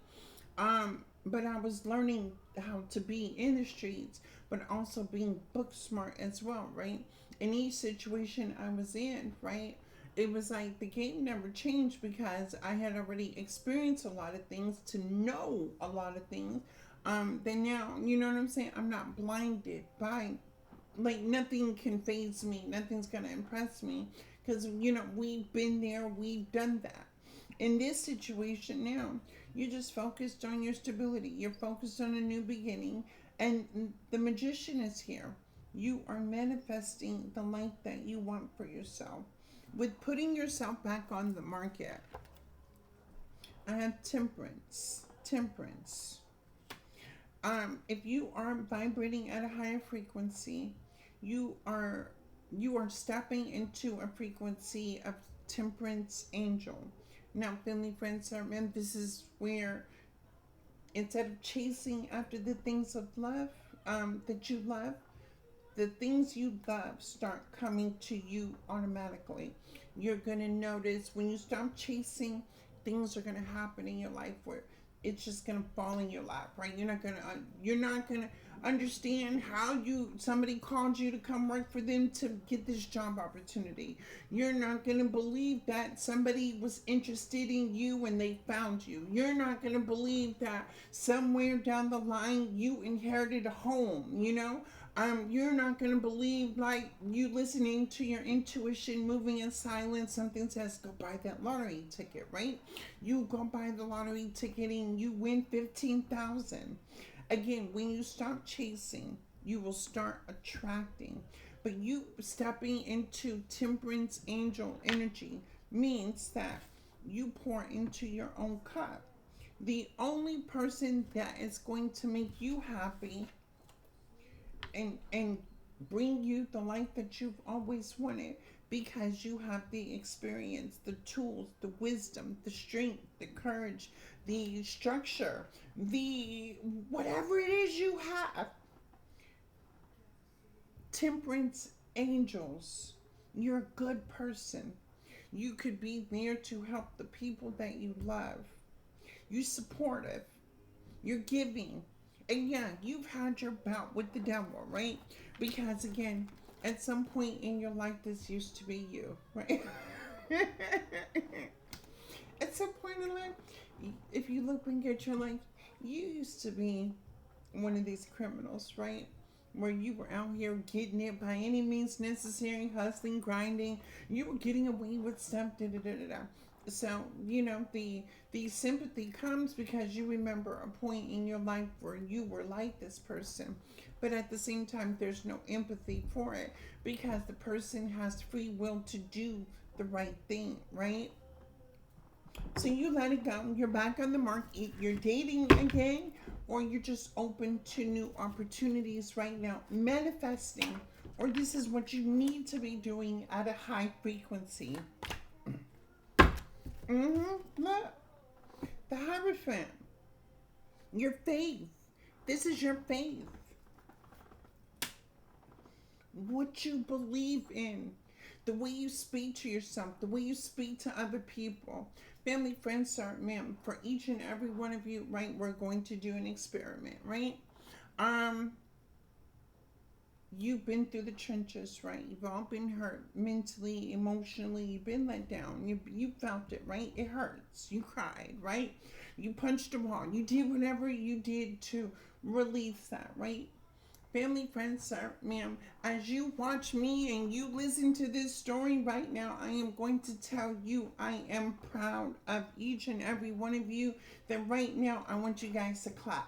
But I was learning how to be in the streets, but also being book smart as well, right? In each situation I was in, right? It was like the game never changed because I had already experienced a lot of things to know a lot of things. Then now, you know what I'm saying? I'm not blinded by, like, nothing can phase me, nothing's gonna impress me because, we've been there, we've done that. In this situation now, you're just focused on your stability, you're focused on a new beginning, and the magician is here. You are manifesting the life that you want for yourself with putting yourself back on the market. I have temperance. If you are vibrating at a higher frequency, you are you are stepping into a frequency of temperance angel. Now, family, friends, servant, this is where instead of chasing after the things of love, that you love, the things you love start coming to you automatically. You're going to notice when you stop chasing, things are going to happen in your life where it's just going to fall in your lap, right? You're not going to understand how somebody called you to come work for them to get this job opportunity. You're not going to believe that somebody was interested in you when they found you. You're not going to believe that somewhere down the line you inherited a home. You're not going to believe, like, you listening to your intuition, moving in silence. Something says, go buy that lottery ticket, right? You go buy the lottery ticket and you win 15,000. Again, when you stop chasing, you will start attracting. But you stepping into temperance angel energy means that you pour into your own cup. The only person that is going to make you happy and bring you the life that you've always wanted, because you have the experience, the tools, the wisdom, the strength, the courage, the structure, the whatever it is you have. Temperance angels, you're a good person. You could be there to help the people that you love. You're supportive. You're giving. And yeah, you've had your bout with the devil, right? Because again, at some point in your life, this used to be you, right? At some point in life, if you look back at your life, you used to be one of these criminals, right? Where you were out here getting it by any means necessary, hustling, grinding. You were getting away with stuff, da da da da da. So, the sympathy comes because you remember a point in your life where you were like this person. But at the same time, there's no empathy for it because the person has free will to do the right thing, right? So you let it go. You're back on the market. You're dating again, or you're just open to new opportunities right now, manifesting, or this is what you need to be doing at a high frequency. Look, the Hierophant, your faith. This is your faith. What you believe in, the way you speak to yourself, the way you speak to other people. Family, friends, sir, ma'am, for each and every one of you, right, we're going to do an experiment, right? Um, you've been through the trenches, right? You've all been hurt mentally, emotionally. You've been let down. You felt it, right? It hurts. You cried, right? You punched a wall. You did whatever you did to release that, right? Family, friends, sir, ma'am, as you watch me and you listen to this story right now, I am going to tell you I am proud of each and every one of you. That right now I want you guys to clap.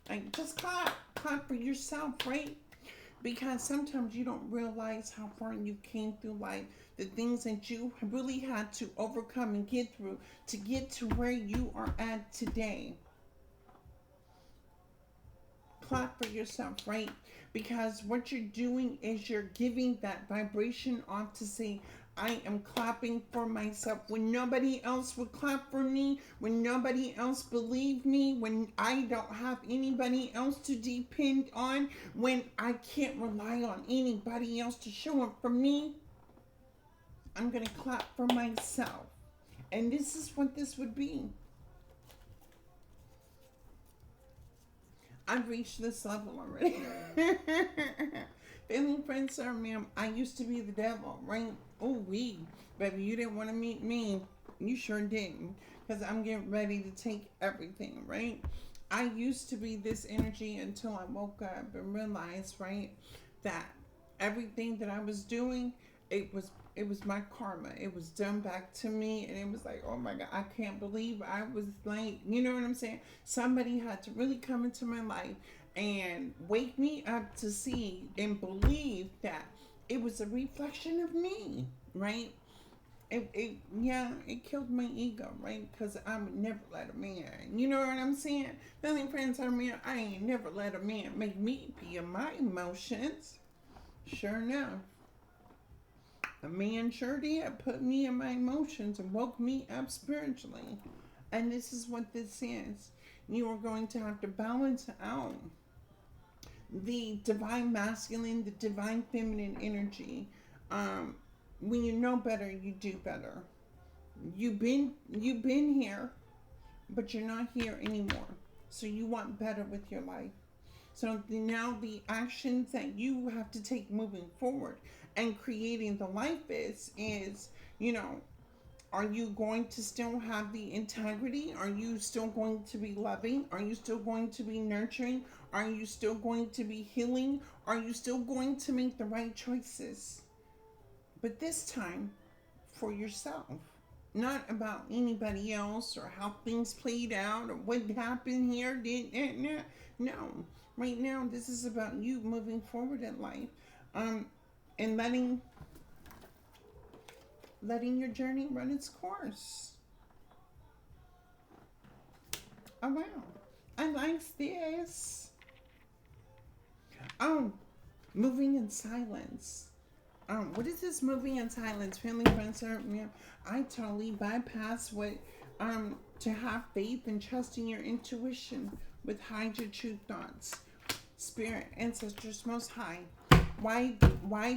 Like, just clap for yourself, right? Because sometimes you don't realize how far you came through life. the things that you really had to overcome and get through to get to where you are at today. Clap for yourself, right? Because what you're doing is you're giving that vibration off to say, I am clapping for myself. When nobody else would clap for me, when nobody else believed me, when I don't have anybody else to depend on, when I can't rely on anybody else to show up for me, I'm going to clap for myself. And this is what this would be. I've reached this level already. Family, friends, sir, ma'am, I used to be the devil, right? Oh, baby, you didn't want to meet me. You sure didn't. Because I'm getting ready to take everything, right? I used to be this energy until I woke up and realized, right, that everything that I was doing, it was my karma. It was done back to me, and it was like, oh my God, I can't believe I was like, you know what I'm saying? Somebody had to really come into my life and wake me up to see and believe that it was a reflection of me, right? It killed my ego, right? Because I would never let a man, you know what I'm saying? Family, friends, I ain't never let a man make me feel my emotions. Sure enough. A man sure did put me in my emotions and woke me up spiritually. And this is what this is. You are going to have to balance out the divine masculine, the divine feminine energy. When you know better, you do better. You've been here, but you're not here anymore. So you want better with your life. So now the actions that you have to take moving forward and creating the life is, you know, are you going to still have the integrity? Are you still going to be loving? Are you still going to be nurturing? Are you still going to be healing? Are you still going to make the right choices? But this time for yourself. Not about anybody else or how things played out or what happened here. No. Right now, this is about you moving forward in life, and letting your journey run its course. Oh wow, I like this. Oh, moving in silence. What is this moving in silence? Family, friends, I totally bypass what to have faith and trust in your intuition with hide your true thoughts. Spirit, ancestors, most high. Why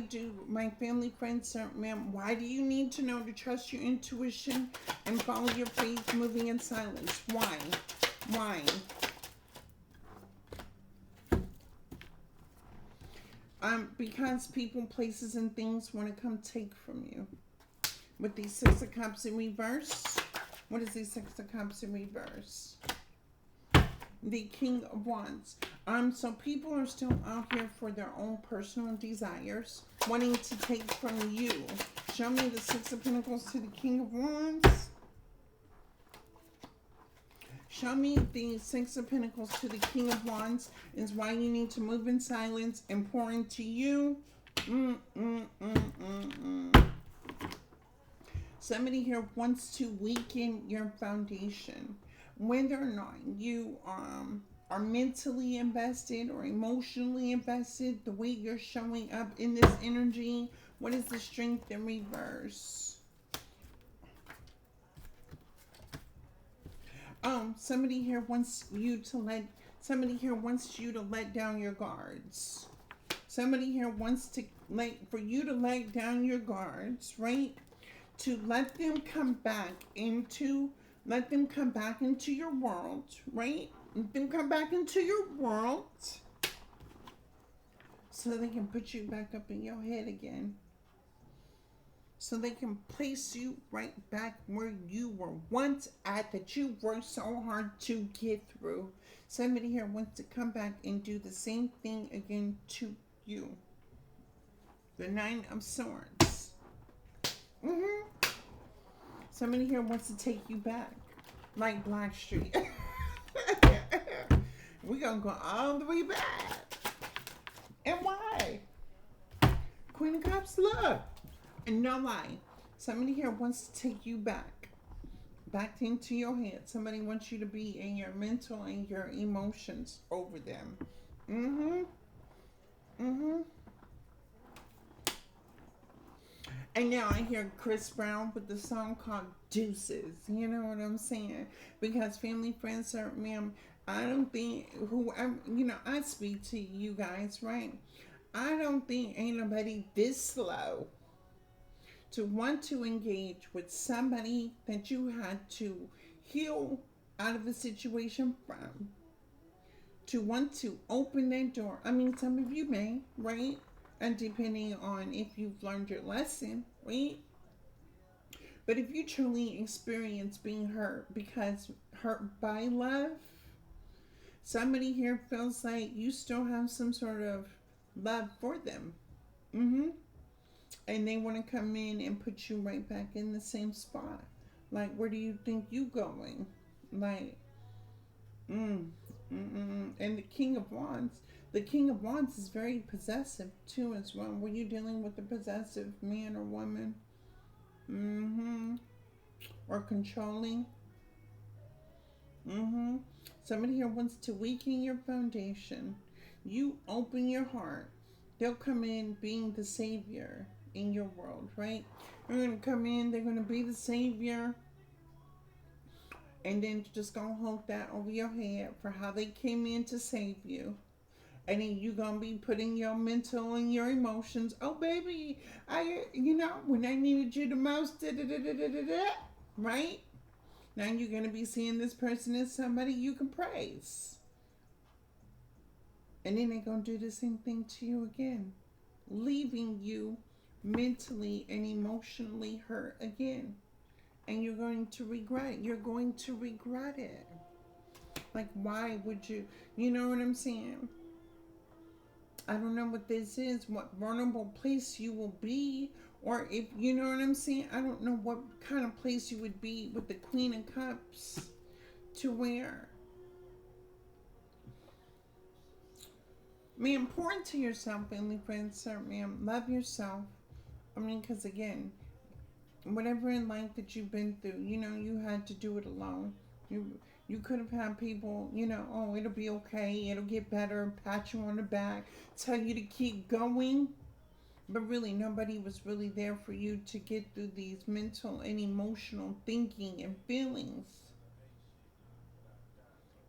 do my family, friends, ma'am, why do you need to know to trust your intuition and follow your faith moving in silence? Why? Because people, places, and things want to come take from you. With these Six of Cups in reverse, what is the Six of Cups in reverse? The King of Wands. So people are still out here for their own personal desires, wanting to take from you. Show me the Six of Pentacles to the King of Wands. Show me the Six of Pentacles to the King of Wands is why you need to move in silence and pour into you. Somebody here wants to weaken your foundation. Whether or not you are mentally invested or emotionally invested, the way you're showing up in this energy, what is the Strength in reverse? Somebody here wants you to let down your guards. Somebody here wants for you to let down your guards, right? To let them come back into your world, right? Let them come back into your world so they can put you back up in your head again. So they can place you right back where you were once at, that you worked so hard to get through. Somebody here wants to come back and do the same thing again to you. The Nine of Swords. Somebody here wants to take you back, like Blackstreet. We're going to go all the way back. And why? Queen of Cups, look. And no lie, somebody here wants to take you back into your head. Somebody wants you to be in your mental and your emotions over them. Mm-hmm. Mm-hmm. And now I hear Chris Brown with the song called Deuces. You know what I'm saying? Because family, friends, or ma'am, I don't think I speak to you guys, right? I don't think ain't nobody this slow to want to engage with somebody that you had to heal out of a situation from, to want to open that door. I mean, some of you may, right? And depending on if you've learned your lesson, right? But if you truly experience being hurt because hurt by love, somebody here feels like you still have some sort of love for them. Mm-hmm. And they want to come in and put you right back in the same spot. Like, where do you think you going? Like, mm, and the King of Wands is very possessive too, as well. Were you dealing with a possessive man or woman? Mm-hmm. Or controlling? Mm-hmm. Somebody here wants to weaken your foundation. You open your heart. They'll come in being the savior in your world, right? They're going to come in, they're going to be the savior, and then just going to hold that over your head for how they came in to save you. And then you going to be putting your mental and your emotions, oh, baby, when I needed you the most, da da da da da da, right? Now you're going to be seeing this person as somebody you can praise. And then they're going to do the same thing to you again, leaving you mentally and emotionally hurt again. And you're going to regret it. You're going to regret it. Like, why would you? You know what I'm saying? I don't know what this is, what vulnerable place you will be, or if you know what I'm saying. I don't know what kind of place you would be with the Queen of Cups, to where, be important to yourself, family, friends, sir, ma'am. Love yourself. I mean, because again, whatever in life that you've been through, you had to do it alone. You could have had people, oh, it'll be okay, it'll get better, pat you on the back, tell you to keep going. But really, nobody was really there for you to get through these mental and emotional thinking and feelings.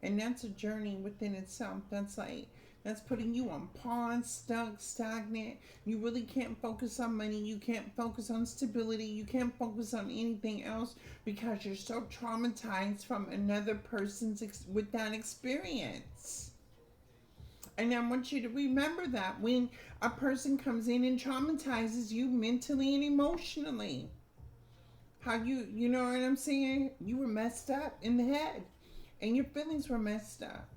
And that's a journey within itself. That's putting you on pause, stuck, stagnant. You really can't focus on money. You can't focus on stability. You can't focus on anything else because you're so traumatized from another person's with that experience. And I want you to remember that when a person comes in and traumatizes you mentally and emotionally, how you know what I'm saying? You were messed up in the head and your feelings were messed up.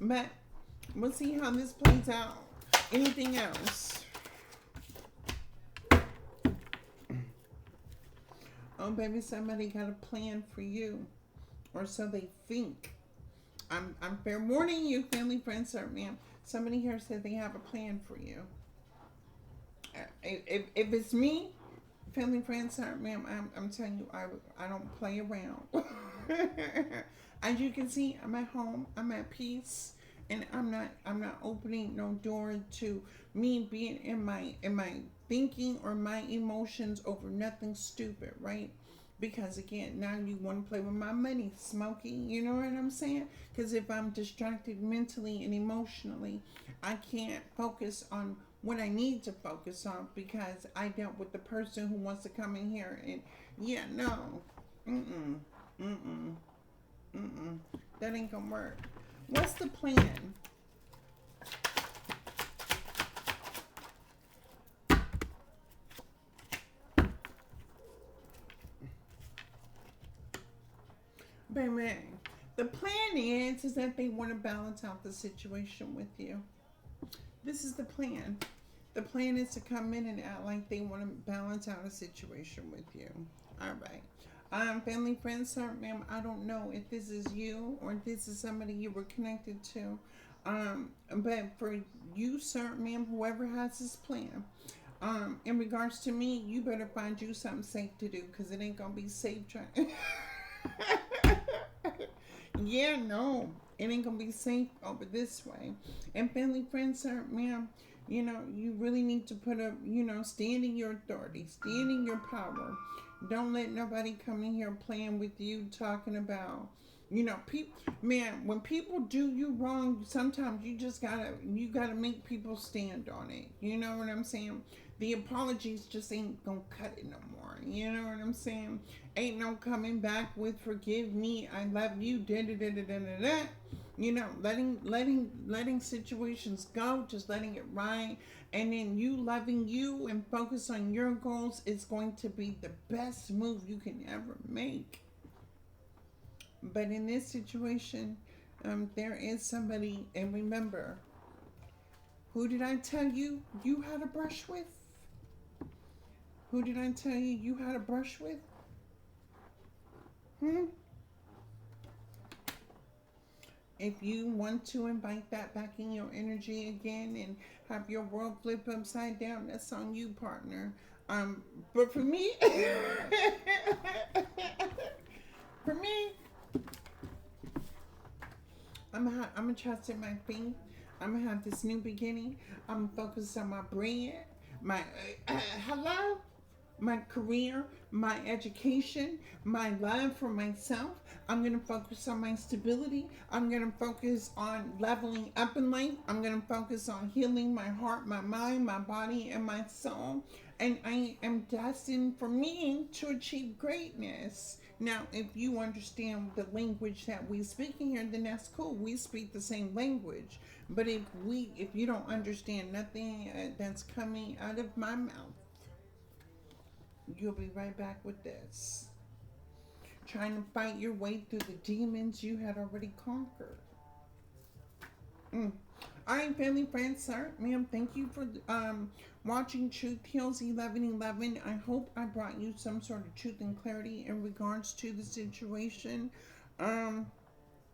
But we'll see how this plays out. Anything else? Oh, baby, somebody got a plan for you. Or so they think. I'm fair warning you, family, friends, sir, ma'am. Somebody here said they have a plan for you. If it's me, family, friends, sir, ma'am, I'm telling you, I don't play around. As you can see, I'm at home. I'm at peace, and I'm not opening no door to me being in my thinking or my emotions over nothing stupid, right? Because again, now you want to play with my money, Smokey. You know what I'm saying? Because if I'm distracted mentally and emotionally, I can't focus on what I need to focus on because I dealt with the person who wants to come in here and yeah, no, mm mm, mm, that ain't gonna work. What's the plan? Baby, the plan is that they want to balance out the situation with you. This is the plan. The plan is to come in and act like they want to balance out a situation with you. All right. Family, friends, sir, ma'am, I don't know if this is you or if this is somebody you were connected to. But for you, sir, ma'am, whoever has this plan, in regards to me, you better find you something safe to do, because it ain't gonna be safe trying. Yeah, no, it ain't gonna be safe over this way. And family, friends, sir, ma'am, you really need to put up, stand in your authority, stand in your power. Don't let nobody come in here playing with you, talking about, people. Man, when people do you wrong, sometimes you gotta make people stand on it. You know what I'm saying? The apologies just ain't gonna cut it no more. You know what I'm saying? Ain't no coming back with "forgive me, I love you," da da da da da da da. Letting situations go, just letting it ride, and then you loving you and focus on your goals is going to be the best move you can ever make. But in this situation, there is somebody, and remember, who did I tell you had a brush with? Who did I tell you had a brush with? Hmm? If you want to invite that back in your energy again and have your world flip upside down, that's on you, partner. But for me, for me, I'm gonna trust in my faith. I'm gonna have this new beginning. I'm gonna focus on my brand, my hello, my career, my education, my love for myself. I'm going to focus on my stability. I'm going to focus on leveling up in life. I'm going to focus on healing my heart, my mind, my body, and my soul. And I am destined for me to achieve greatness. Now, if you understand the language that we speak in here, then that's cool. We speak the same language. But if you don't understand nothing that's coming out of my mouth, you'll be right back with this. Trying to fight your way through the demons you had already conquered. Mm. All right, family, friends, sir, ma'am, thank you for watching Truth Heals 1111. I hope I brought you some sort of truth and clarity in regards to the situation. Um,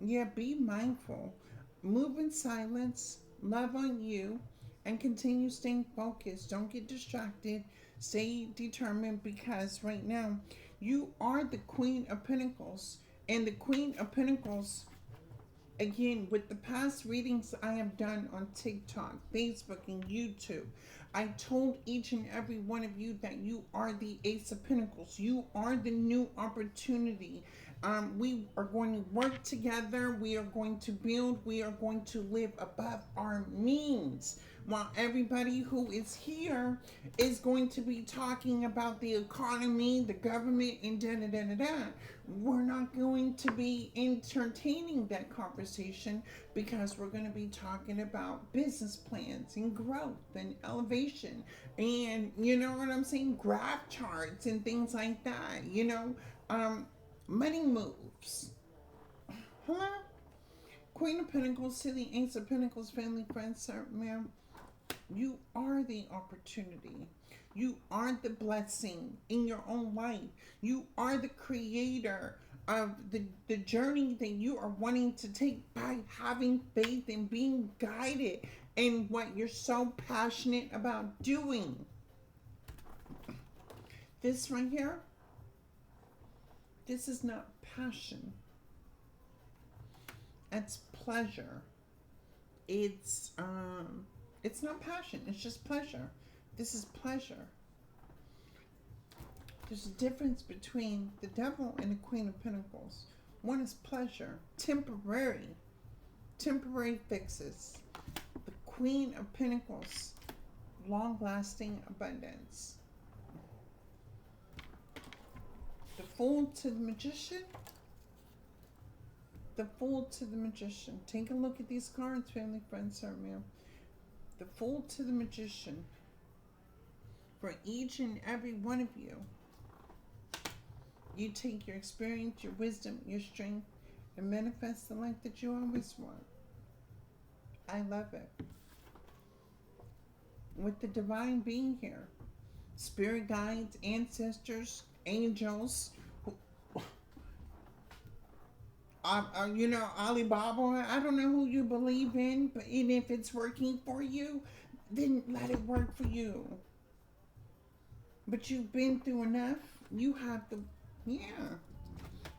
yeah, be mindful. Move in silence. Love on you. And continue staying focused. Don't get distracted. Stay determined, because right now you are the Queen of Pentacles. And the Queen of Pentacles, again, with the past readings I have done on TikTok, Facebook, and YouTube, I told each and every one of you that you are the Ace of Pentacles. You are the new opportunity. We are going to work together. We are going to build. We are going to live above our means. While everybody who is here is going to be talking about the economy, the government, and da da da da da. We're not going to be entertaining that conversation, because we're going to be talking about business plans and growth and elevation, and you know what I'm saying, graph charts and things like that, um, money moves. Hello? Queen of Pentacles to the Ace of Pentacles, family, friends, sir, ma'am. You are the opportunity. You are the blessing in your own life. You are the creator of the journey that you are wanting to take by having faith and being guided in what you're so passionate about doing. This right here, this is not passion. It's pleasure. It's it's not passion, it's just pleasure. This is pleasure. There's a difference between the devil and the Queen of Pentacles. One is pleasure, temporary fixes. The Queen of Pentacles, long lasting abundance. The Fool to the Magician. The Fool to the Magician. Take a look at these cards, family, friends, sir, ma'am. The Fool to the Magician. For each and every one of you, you take your experience, your wisdom, your strength, and manifest the life that you always want. I love it. With the divine being here, spirit guides, ancestors, angels, Alibaba. I don't know who you believe in, but and if it's working for you, then let it work for you. But you've been through enough. You have to, yeah.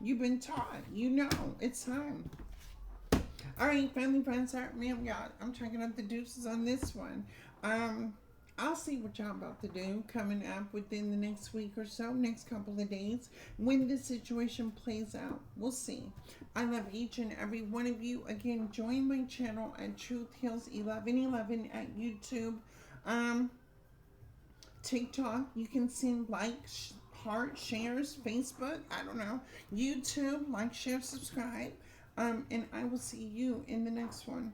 You've been taught. You know, it's time. All right, family, friends, heart, ma'am, y'all. I'm checking up the deuces on this one. Um, I'll see what y'all about to do coming up within the next week or so, next couple of days, when the situation plays out. We'll see. I love each and every one of you. Again, join my channel at Truth Heals 1111 at YouTube. Um, TikTok, you can send likes, heart, shares, Facebook, I don't know, YouTube, like, share, subscribe. And I will see you in the next one.